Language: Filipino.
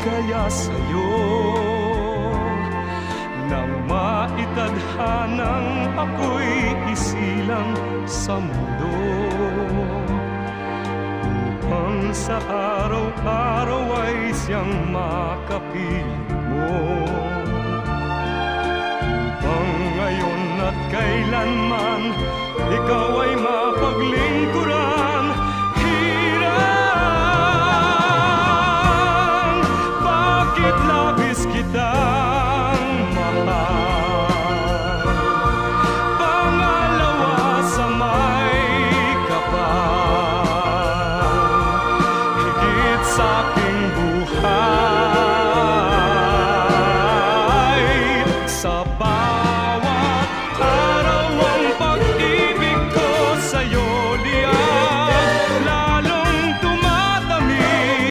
kaya sa'yo nang maitadhanang ako'y isilang sa mundo, upang sa araw-araw ay siyang makapiling mo, upang ngayon at kailanman ikaw ay mapaglingkuran. Hirang, bakit labis kitang mahal? Pangalawa sa may kapal, higit sa aking buhay.